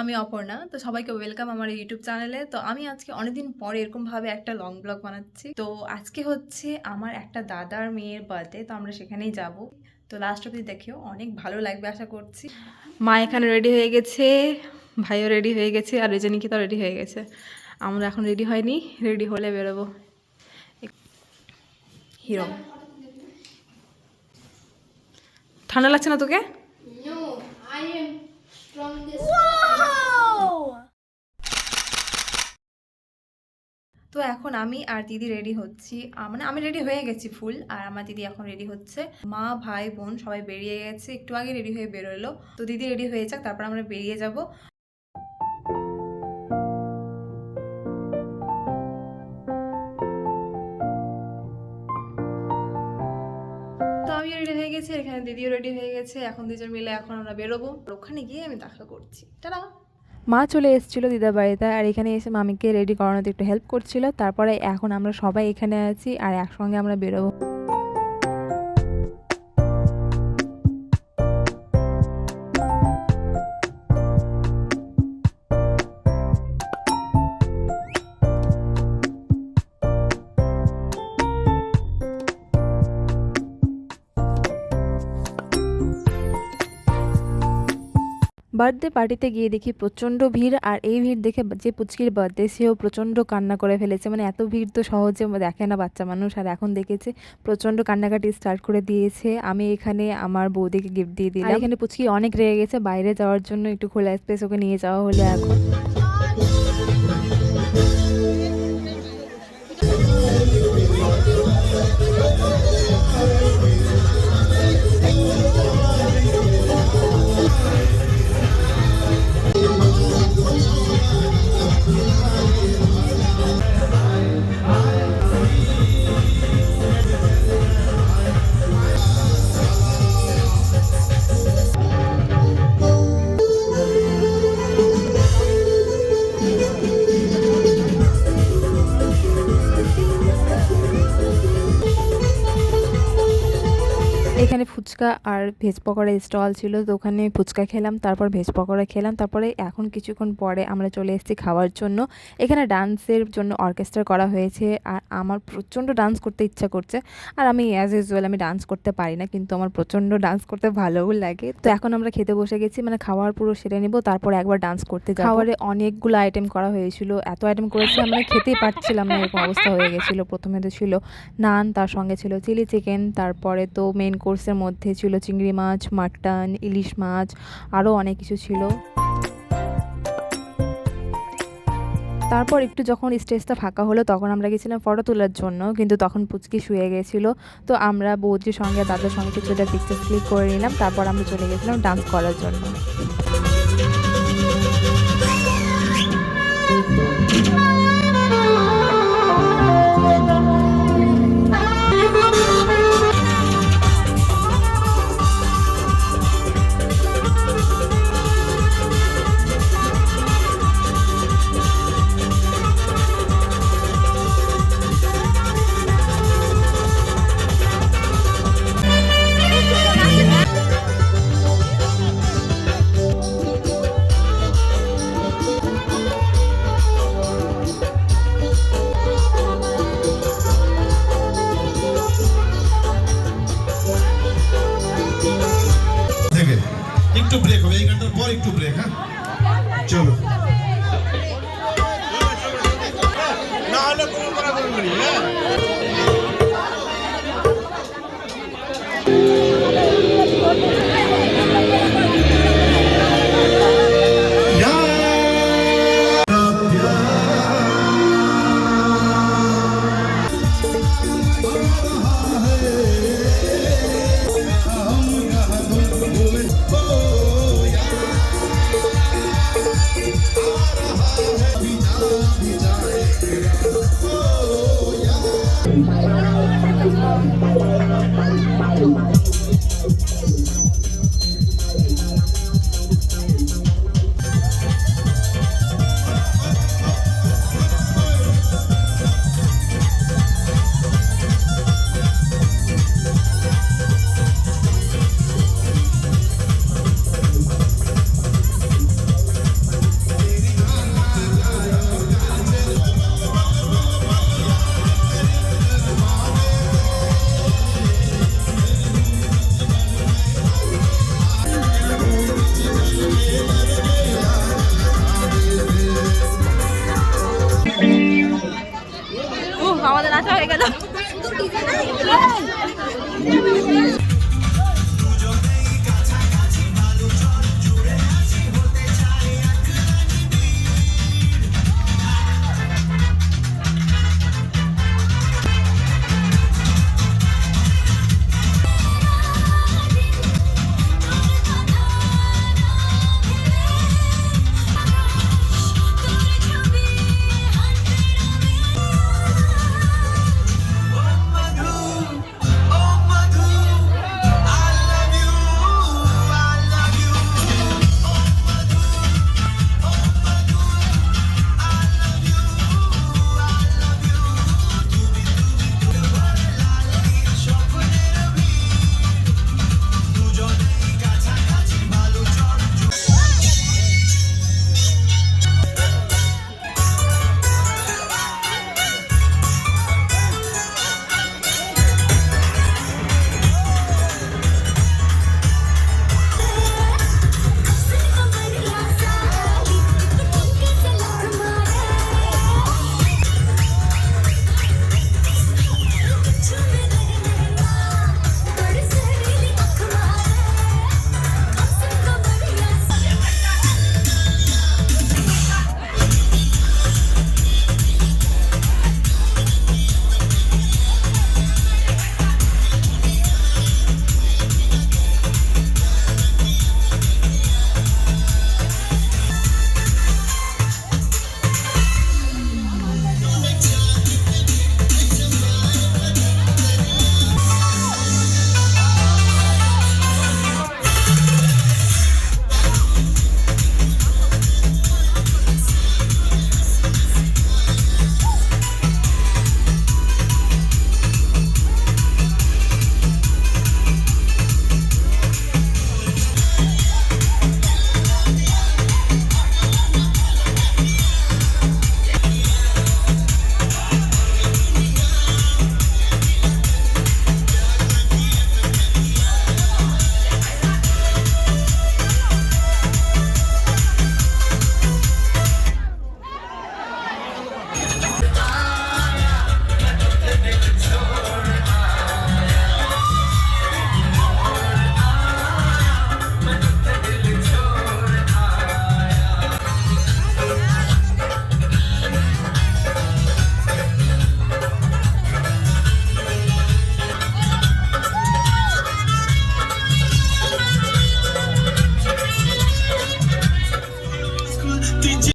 আমি অপর্ণা। তো সবাইকে ওয়েলকাম আমার ইউটিউব চ্যানেলে। তো আমি আজকে অনেকদিন পরে এরকমভাবে একটা লং ব্লগ বানাচ্ছি। তো আজকে হচ্ছে আমার একটা দাদার মেয়ের বার্থডে, তো আমরা সেখানেই যাব। তো লাস্ট অবধি দেখেও অনেক ভালো লাগবে আশা করছি। মা এখানে রেডি হয়ে গেছে, ভাইও রেডি হয়ে গেছে, আর রেজানিকিতাও রেডি হয়ে গেছে। আমরা এখন রেডি হয়নি, রেডি হলে বেরোবো। হিরো, ঠান্ডা লাগছে না তোকে? No, I am strongest. তো এখন আমি আর দিদি রেডি হচ্ছি, মানে আমি রেডি হয়ে গেছি ফুল, আর আমার দিদি এখন রেডি হচ্ছে। মা ভাই বোন সবাই বেরিয়ে গেছে, একটু আগে রেডি হয়ে বেরোলো। তো দিদি রেডি হয়ে যাক, তারপর আমরা বেরিয়ে যাব। তো আমিও রেডি হয়ে গেছি, এখানে দিদিও রেডি হয়ে গেছে। এখন দুজন মিলে এখন আমরা বেরোবো, ওখানে গিয়ে আমি দেখা করছি। টাটা। মা চলে এসেছিলো দিদার বাড়িতে, আর এখানে এসে মামিকে রেডি করানোতে একটু হেল্প করছিল। তারপরে এখন আমরা সবাই এখানে আছি, আর একসঙ্গে আমরা বেরোবো। বার্থডে পার্টিতে গিয়ে দেখি প্রচণ্ড ভিড়, আর এই ভিড় দেখে যে পুচকির বার্থডে সেও প্রচণ্ড কান্না করে ফেলেছে। মানে এত ভিড় তো সহজে দেখে না বাচ্চা মানুষ, আর এখন দেখেছে প্রচণ্ড কান্নাকাটি স্টার্ট করে দিয়েছে। আমি এখানে আমার বৌদিকে গিফট দিয়ে দিলাম। এখানে পুচকি অনেক রেগে গেছে, বাইরে যাওয়ার জন্য একটু খোলা স্পেস ওকে নিয়ে যাওয়া হলো এখন। এখানে ফুচকা আর ভেজ পকোড়ার স্টল ছিল, তো ওখানে ফুচকা খেলাম, তারপর ভেজ পকোড়া খেলাম। তারপরে এখন কিছুক্ষণ পরে আমরা চলে এসেছি খাওয়ার জন্য। এখানে ডান্সের জন্য অর্কেস্ট্রা করা হয়েছে, আর আমার প্রচণ্ড ডান্স করতে ইচ্ছা করছে। আর আমি অ্যাজ ইউজুয়াল আমি ডান্স করতে পারি না, কিন্তু আমার প্রচণ্ড ডান্স করতে ভালোও লাগে। তো এখন আমরা খেতে বসে গেছি, মানে খাওয়ার পুরো সেরে নেবো, তারপর একবার ডান্স করতে যাবো। খাবারে অনেকগুলো আইটেম করা হয়েছিল, এত আইটেম করেছি আমরা খেতেই পারছিলাম না, এরকম অবস্থা হয়ে গেছিলো। প্রথমে তো ছিল নান, তার সঙ্গে ছিল চিলি চিকেন, তারপরে তো মেন কোর্সের মধ্যে ছিল চিংড়ি মাছ, মাটন, ইলিশ মাছ, আরও অনেক কিছু ছিল। তারপর একটু যখন স্টেজটা ফাঁকা হলো তখন আমরা গেছিলাম ফটো তোলার জন্য, কিন্তু তখন পুচকি শুয়ে গেছিলো। তো আমরা বৌদির সঙ্গে দাদার সঙ্গে কিছুটা পিকচার ক্লিক করে নিলাম, তারপর আমরা চলে গেছিলাম ডান্স করার জন্য। নাচা হয়ে গেল।